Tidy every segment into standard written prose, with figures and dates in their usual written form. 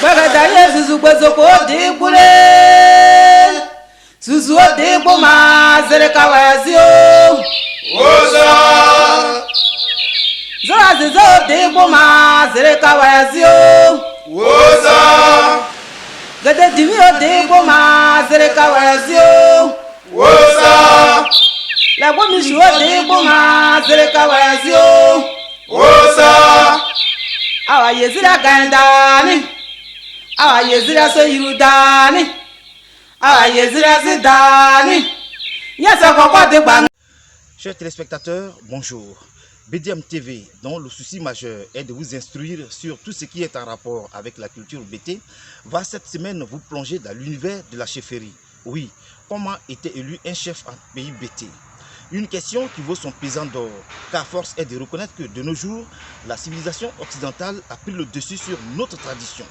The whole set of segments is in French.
Bagadaye Zuzu Bazoko de Bule Zuzu de Boma Zerekawazio Oza Zorazizo de Boma Zerekawazio Oza Gade Dimio de Boma Zerekawazio Oza La Bomishu de Boma Zerekawazio Oza Awa Yezira Gandani Awa Yezira Soyudani Awa Yezira Zidani Yasa Papa de Ban. Chers téléspectateurs, bonjour. BDM TV, dont le souci majeur est de vous instruire sur tout ce qui est en rapport avec la culture BT, va cette semaine vous plonger dans l'univers de la chefferie. Oui, comment était élu un chef en pays BT? Une question qui vaut son pesant d'or, car force est de reconnaître que de nos jours, la civilisation occidentale a pris le dessus sur notre tradition.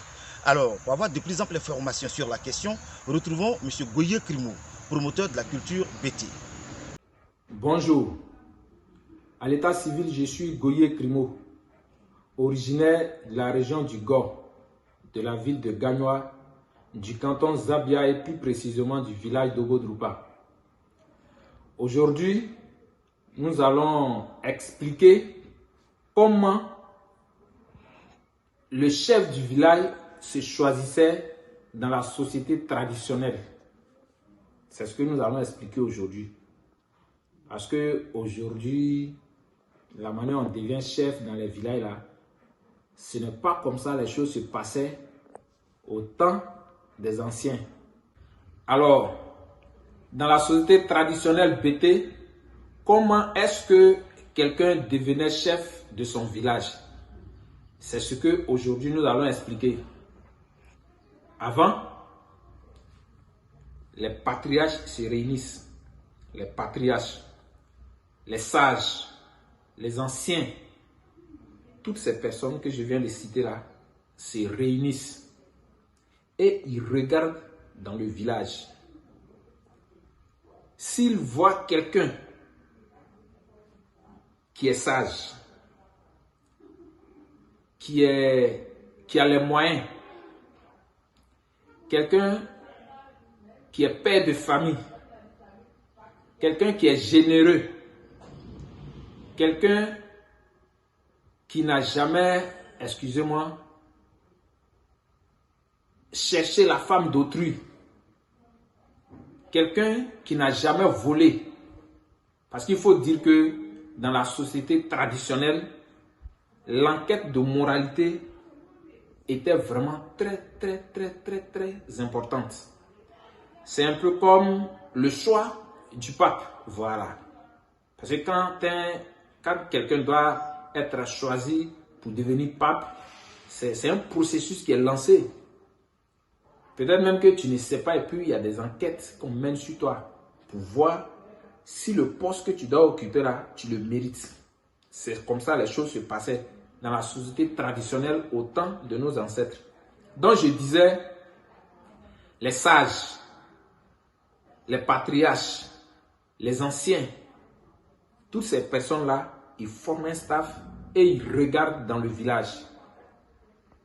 Alors, pour avoir de plus amples informations sur la question, retrouvons M. Goye Krimo, promoteur de la culture BT. Bonjour. À l'état civil, je suis Goye Krimo, originaire de la région du Gor, de la ville de Gagnoa, du canton Zabia et plus précisément du village d'Ogodrupa. Aujourd'hui, nous allons expliquer comment le chef du village se choisissait dans la société traditionnelle. C'est ce que nous allons expliquer aujourd'hui. Parce que aujourd'hui, la manière dont on devient chef dans les villages là, ce n'est pas comme ça les choses se passaient au temps des anciens. Alors, dans la société traditionnelle BT, comment est-ce que quelqu'un devenait chef de son village? C'est ce que aujourd'hui nous allons expliquer. Avant, les patriarches se réunissent. Les patriarches, les sages, les anciens, toutes ces personnes que je viens de citer là, se réunissent et ils regardent dans le village. S'ils voient quelqu'un qui est sage, qui a les moyens, quelqu'un qui est père de famille, quelqu'un qui est généreux, quelqu'un qui n'a jamais, excusez-moi, cherché la femme d'autrui, quelqu'un qui n'a jamais volé. Parce qu'il faut dire que dans la société traditionnelle, l'enquête de moralité était vraiment très importante. C'est un peu comme le choix du pape, voilà. Parce que quand quelqu'un doit être choisi pour devenir pape, c'est un processus qui est lancé. Peut-être même que tu ne sais pas et puis il y a des enquêtes qu'on mène sur toi pour voir si le poste que tu dois occuper là, tu le mérites. C'est comme ça les choses se passaient dans la société traditionnelle au temps de nos ancêtres. Donc je disais, les sages, les patriarches, les anciens, toutes ces personnes-là, ils forment un staff et ils regardent dans le village.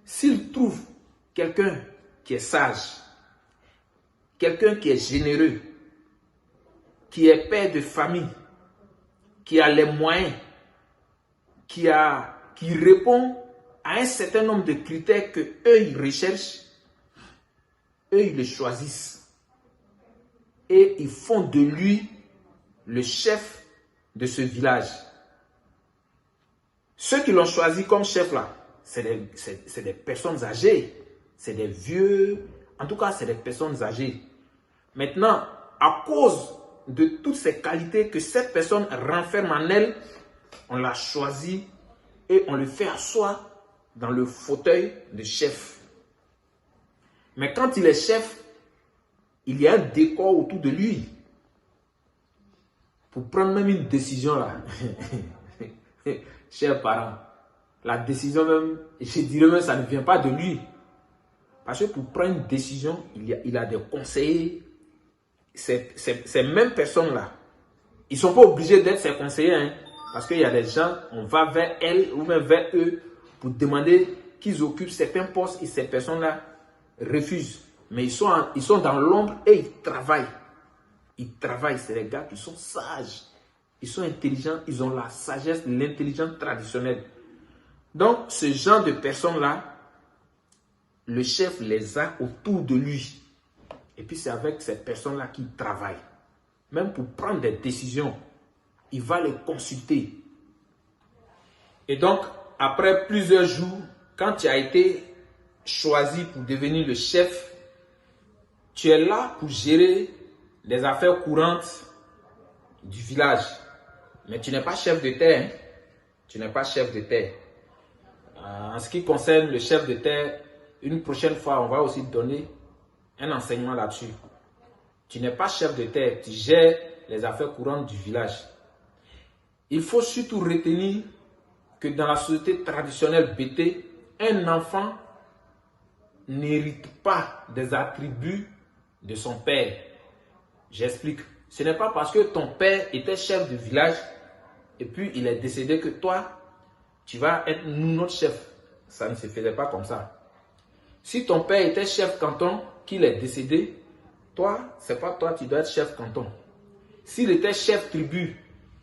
S'ils trouvent quelqu'un qui est sage, quelqu'un qui est généreux, qui est père de famille, qui a les moyens, qui répond à un certain nombre de critères que eux ils recherchent, eux ils le choisissent et ils font de lui le chef de ce village. Ceux qui l'ont choisi comme chef là, c'est des personnes âgées, c'est des vieux, en tout cas c'est des personnes âgées. Maintenant, à cause de toutes ces qualités que cette personne renferme en elle, on l'a choisi et on le fait asseoir dans le fauteuil de chef. Mais quand il est chef, il y a un décor autour de lui. Pour prendre même une décision là, chers parents, la décision même, je dirais même, ça ne vient pas de lui. Parce que pour prendre une décision, il a des conseillers. Ces mêmes personnes-là, ils ne sont pas obligés d'être ses conseillers. Hein, parce qu'il y a des gens, on va vers elles ou même vers eux pour demander qu'ils occupent certains postes et ces personnes-là, refusent. Mais ils sont dans l'ombre et ils travaillent. Ils travaillent, c'est les gars qui sont sages. Ils sont intelligents, ils ont la sagesse, l'intelligence traditionnelle. Donc, ce genre de personnes-là, le chef les a autour de lui. Et puis, c'est avec ces personnes-là qu'il travaille. Même pour prendre des décisions, il va les consulter. Et donc, après plusieurs jours, quand tu as été choisi pour devenir le chef, tu es là pour gérer les affaires courantes du village. Mais tu n'es pas chef de terre. Hein? Tu n'es pas chef de terre. En ce qui concerne le chef de terre, une prochaine fois, on va aussi donner un enseignement là-dessus. Tu n'es pas chef de terre, tu gères les affaires courantes du village. Il faut surtout retenir que dans la société traditionnelle BT, un enfant n'hérite pas des attributs de son père. J'explique. Ce n'est pas parce que ton père était chef de village et puis il est décédé que toi, tu vas être notre chef. Ça ne se faisait pas comme ça. Si ton père était chef canton, qu'il est décédé, toi, c'est pas toi, tu dois être chef canton. S'il était chef tribu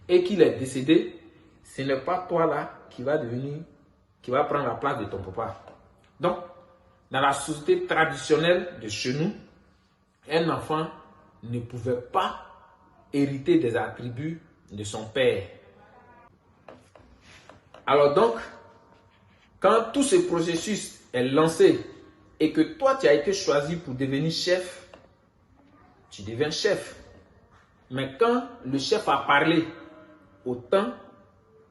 et qu'il est décédé, ce n'est pas toi là qui va prendre la place de ton papa. Donc, dans la société traditionnelle de chez nous, un enfant ne pouvait pas hériter des attributs de son père. Alors donc, quand tout ce processus est lancé et que toi tu as été choisi pour devenir chef, tu deviens chef. Mais quand le chef a parlé au temps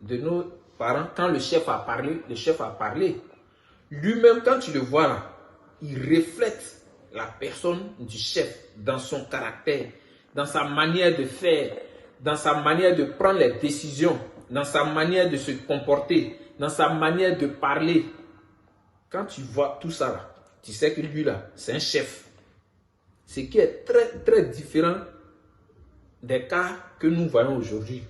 de nos parents, quand le chef a parlé. Lui-même, quand tu le vois là, il reflète la personne du chef dans son caractère, dans sa manière de faire, dans sa manière de prendre les décisions, dans sa manière de se comporter, dans sa manière de parler. Quand tu vois tout ça là, tu sais que lui là, c'est un chef. Ce qui est très très différent des cas que nous voyons aujourd'hui.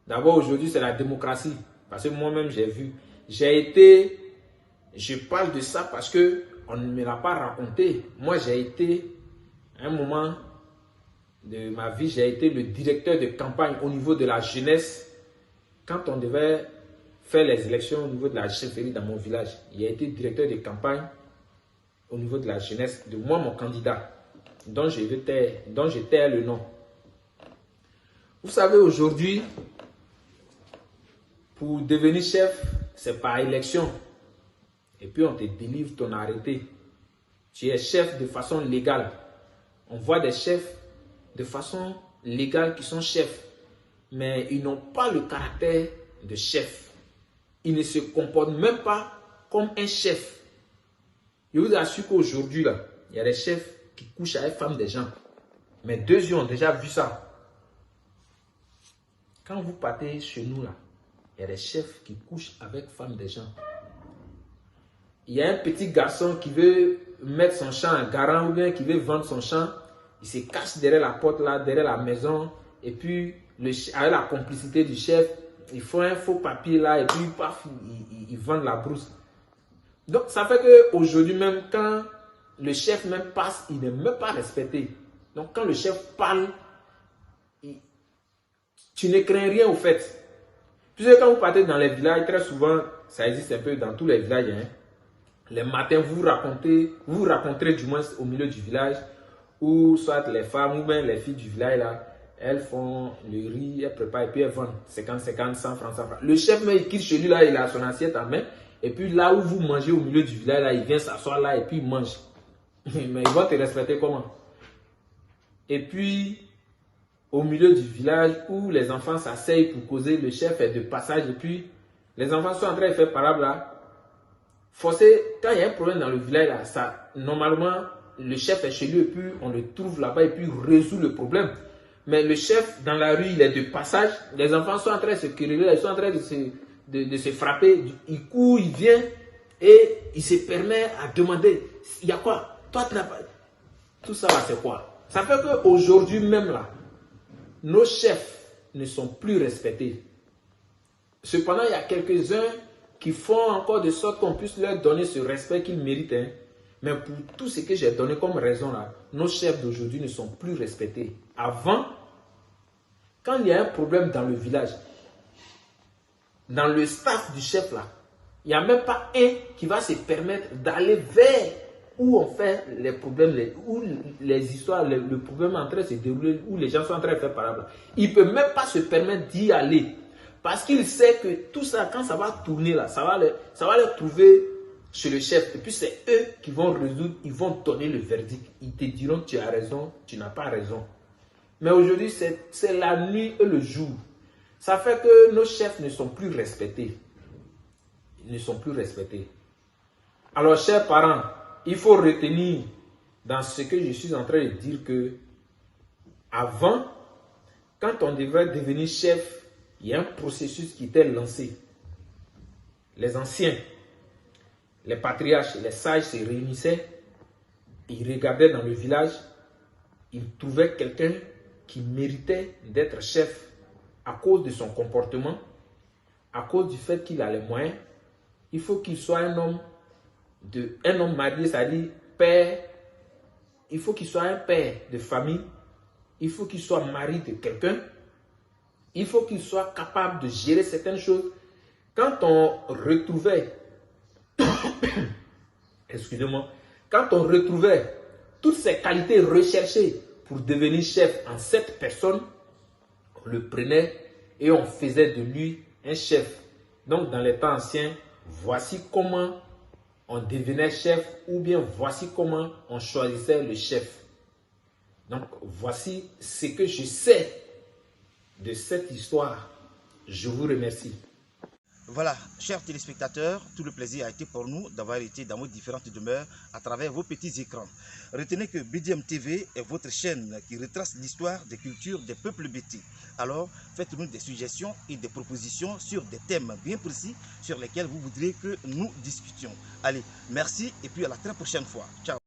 D'abord aujourd'hui c'est la démocratie. Parce que moi-même j'ai vu, je parle de ça parce que on ne me l'a pas raconté. Moi j'ai été, à un moment de ma vie, j'ai été le directeur de campagne au niveau de la jeunesse. Quand on devait faire les élections au niveau de la chefferie dans mon village, il a été directeur de campagne au niveau de la jeunesse de moi, mon candidat, dont j'étais le nom. Vous savez, aujourd'hui, pour devenir chef, c'est par élection. Et puis on te délivre ton arrêté. Tu es chef de façon légale. On voit des chefs de façon légale qui sont chefs. Mais ils n'ont pas le caractère de chef. Ils ne se comportent même pas comme un chef. Je vous assure qu'aujourd'hui, là, il y a des chefs qui couchent avec les femmes des gens. Mais deux yeux ont déjà vu ça. Quand vous partez chez nous, là, il y a des chefs qui couchent avec les femmes des gens. Il y a un petit garçon qui veut mettre son champ en garant ou bien qui veut vendre son champ. Il se cache derrière la porte, là, derrière la maison. Et puis, avec la complicité du chef, ils font un faux papier là et puis paf, ils vendent la brousse. Donc, ça fait qu'aujourd'hui même, quand le chef même passe, il n'est même pas respecté. Donc, quand le chef parle, tu ne crains rien au fait. Puisque quand vous partez dans les villages, très souvent, ça existe un peu dans tous les villages. Hein. Les matins, vous raconterez du moins au milieu du village, ou soit les femmes ou bien les filles du village là, elles font le riz, elles préparent et puis elles vendent 50, 100 francs, 100 francs. Le chef, mais il quitte chez lui là, il a son assiette en main. Et puis là où vous mangez au milieu du village là, il vient s'asseoir là et puis il mange. Mais ils vont te respecter comment? Et puis, au milieu du village où les enfants s'asseyent pour causer, le chef est de passage et puis les enfants sont en train de faire parable là. Forcé, quand il y a un problème dans le village là, ça, normalement, le chef est chez lui et puis on le trouve là-bas et puis il résout le problème. Mais le chef, dans la rue, il est de passage. Les enfants sont en train de se quereller, ils sont en train de se frapper. Il court, il vient et il se permet à demander, il y a quoi? Toi, tu n'as pas... Tout ça là, c'est quoi? Ça fait qu'aujourd'hui même là, nos chefs ne sont plus respectés. Cependant, il y a quelques-uns qui font encore de sorte qu'on puisse leur donner ce respect qu'ils méritent. Hein. Mais pour tout ce que j'ai donné comme raison là, nos chefs d'aujourd'hui ne sont plus respectés. Avant, quand il y a un problème dans le village, dans le staff du chef là, il n'y a même pas un qui va se permettre d'aller vers où on fait les problèmes, où les histoires, le problème est en train de se dérouler, où les gens sont en train de faire parable. Il ne peut même pas se permettre d'y aller. Parce qu'il sait que tout ça, quand ça va tourner là, ça va les trouver chez le chef. Et puis c'est eux qui vont résoudre, ils vont donner le verdict. Ils te diront tu as raison, tu n'as pas raison. Mais aujourd'hui, c'est la nuit et le jour. Ça fait que nos chefs ne sont plus respectés. Ils ne sont plus respectés. Alors, chers parents, il faut retenir dans ce que je suis en train de dire que avant, quand on devrait devenir chef, il y a un processus qui était lancé. Les anciens, les patriarches, les sages se réunissaient, ils regardaient dans le village, ils trouvaient quelqu'un qui méritait d'être chef à cause de son comportement, à cause du fait qu'il a les moyens. Il faut qu'il soit un homme marié, c'est-à-dire père. Il faut qu'il soit un père de famille. Il faut qu'il soit mari de quelqu'un. Il faut qu'il soit capable de gérer certaines choses. Quand on retrouvait, excusez-moi, quand on retrouvait toutes ces qualités recherchées pour devenir chef en cette personne, on le prenait et on faisait de lui un chef. Donc dans les temps anciens, voici comment on devenait chef ou bien voici comment on choisissait le chef. Donc voici ce que je sais de cette histoire. Je vous remercie. Voilà, chers téléspectateurs, tout le plaisir a été pour nous d'avoir été dans vos différentes demeures à travers vos petits écrans. Retenez que BDM TV est votre chaîne qui retrace l'histoire des cultures des peuples bétis. Alors, faites-nous des suggestions et des propositions sur des thèmes bien précis sur lesquels vous voudriez que nous discutions. Allez, merci et puis à la très prochaine fois. Ciao.